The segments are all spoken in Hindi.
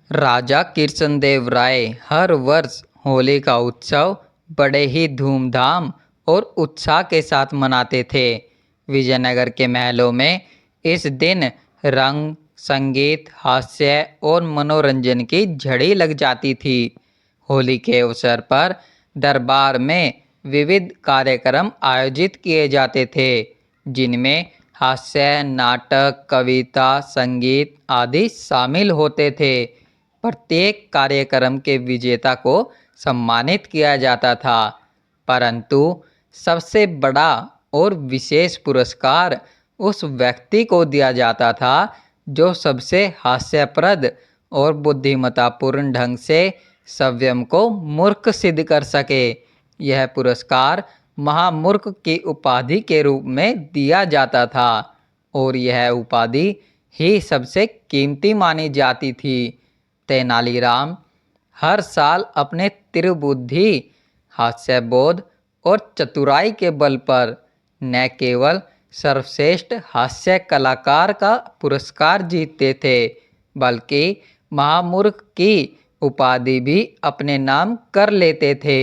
राजा कृष्णदेव राय हर वर्ष होली का उत्सव बड़े ही धूमधाम और उत्साह के साथ मनाते थे। विजयनगर के महलों में इस दिन रंग, संगीत, हास्य और मनोरंजन की झड़ी लग जाती थी। होली के अवसर पर दरबार में विविध कार्यक्रम आयोजित किए जाते थे, जिनमें हास्य, नाटक, कविता, संगीत आदि शामिल होते थे। प्रत्येक कार्यक्रम के विजेता को सम्मानित किया जाता था, परंतु सबसे बड़ा और विशेष पुरस्कार उस व्यक्ति को दिया जाता था जो सबसे हास्यप्रद और बुद्धिमत्तापूर्ण ढंग से संयम को मूर्ख सिद्ध कर सके। यह पुरस्कार महामूर्ख की उपाधि के रूप में दिया जाता था और यह उपाधि ही सबसे कीमती मानी जाती थी। तेनालीराम हर साल अपने त्रिबुद्धि, हास्यबोध और चतुराई के बल पर न केवल सर्वश्रेष्ठ हास्य कलाकार का पुरस्कार जीतते थे, बल्कि महामूर्ख की उपाधि भी अपने नाम कर लेते थे।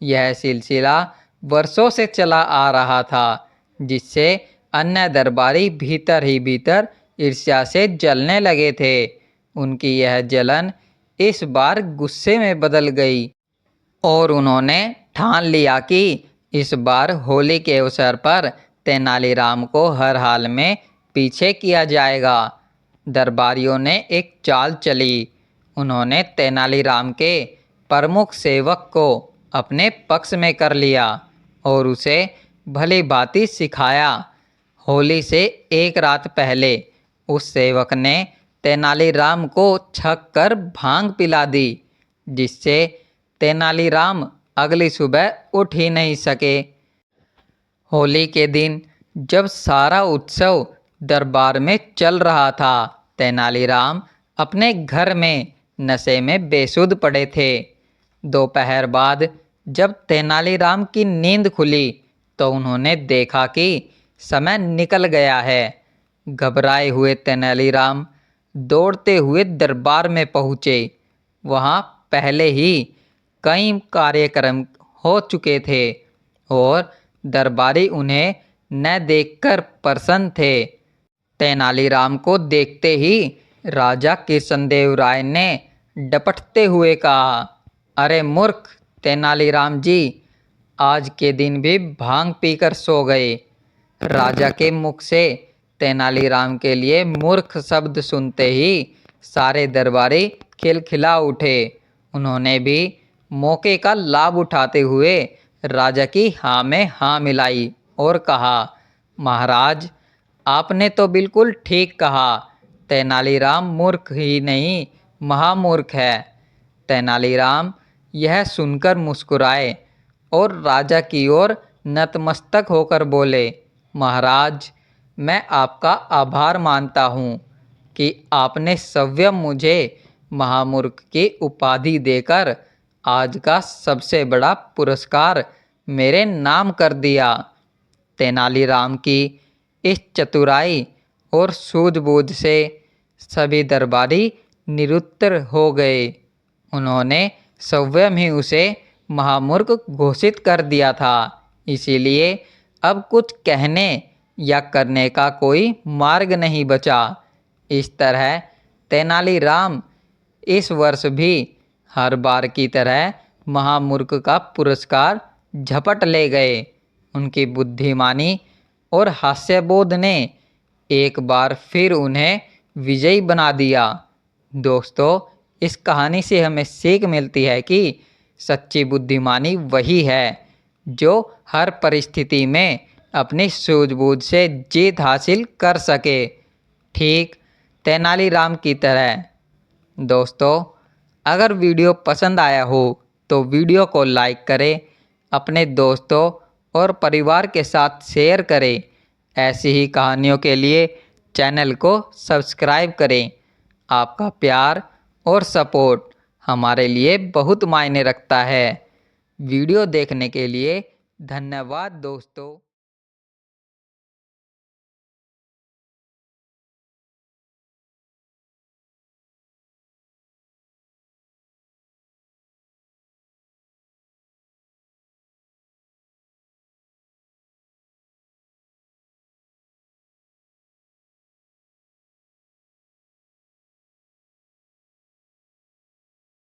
यह सिलसिला वर्षों से चला आ रहा था, जिससे अन्य दरबारी भीतर ही भीतर ईर्ष्या से जलने लगे थे। उनकी यह जलन इस बार गुस्से में बदल गई और उन्होंने ठान लिया कि इस बार होली के अवसर पर तेनालीराम को हर हाल में पीछे किया जाएगा। दरबारियों ने एक चाल चली। उन्होंने तेनालीराम के प्रमुख सेवक को अपने पक्ष में कर लिया और उसे भली भांति सिखाया। होली से एक रात पहले उस सेवक ने तेनालीराम को छक कर भांग पिला दी, जिससे तेनालीराम अगली सुबह उठ ही नहीं सके। होली के दिन जब सारा उत्सव दरबार में चल रहा था, तेनालीराम अपने घर में नशे में बेसुध पड़े थे। दोपहर बाद जब तेनालीराम की नींद खुली तो उन्होंने देखा कि समय निकल गया है। घबराए हुए तेनालीराम दौड़ते हुए दरबार में पहुँचे। वहाँ पहले ही कई कार्यक्रम हो चुके थे और दरबारी उन्हें न देखकर प्रसन्न थे। तेनालीराम को देखते ही राजा कृष्णदेव राय ने डपटते हुए कहा, अरे मूर्ख तेनालीराम जी, आज के दिन भी भांग पीकर सो गए। राजा के मुख से तेनालीराम के लिए मूर्ख शब्द सुनते ही सारे दरबारी खिलखिला उठे। उन्होंने भी मौके का लाभ उठाते हुए राजा की हाँ में हाँ मिलाई और कहा, महाराज, आपने तो बिल्कुल ठीक कहा। तेनालीराम मूर्ख ही नहीं, महामूर्ख है। तेनालीराम यह सुनकर मुस्कुराए और राजा की ओर नतमस्तक होकर बोले, महाराज, मैं आपका आभार मानता हूँ कि आपने स्वयं मुझे महामूर्ख की उपाधि देकर आज का सबसे बड़ा पुरस्कार मेरे नाम कर दिया। तेनालीराम की इस चतुराई और सूझबूझ से सभी दरबारी निरुत्तर हो गए। उन्होंने स्वयं ही उसे महामूर्ख घोषित कर दिया था, इसीलिए अब कुछ कहने या करने का कोई मार्ग नहीं बचा। इस तरह तेनालीराम इस वर्ष भी हर बार की तरह महामूर्ख का पुरस्कार झपट ले गए। उनकी बुद्धिमानी और हास्यबोध ने एक बार फिर उन्हें विजयी बना दिया। दोस्तों, इस कहानी से हमें सीख मिलती है कि सच्ची बुद्धिमानी वही है जो हर परिस्थिति में अपनी सूझबूझ से जीत हासिल कर सके, ठीक तेनालीराम की तरह। दोस्तों, अगर वीडियो पसंद आया हो तो वीडियो को लाइक करें, अपने दोस्तों और परिवार के साथ शेयर करें। ऐसी ही कहानियों के लिए चैनल को सब्सक्राइब करें। आपका प्यार और सपोर्ट हमारे लिए बहुत मायने रखता है। वीडियो देखने के लिए धन्यवाद दोस्तों।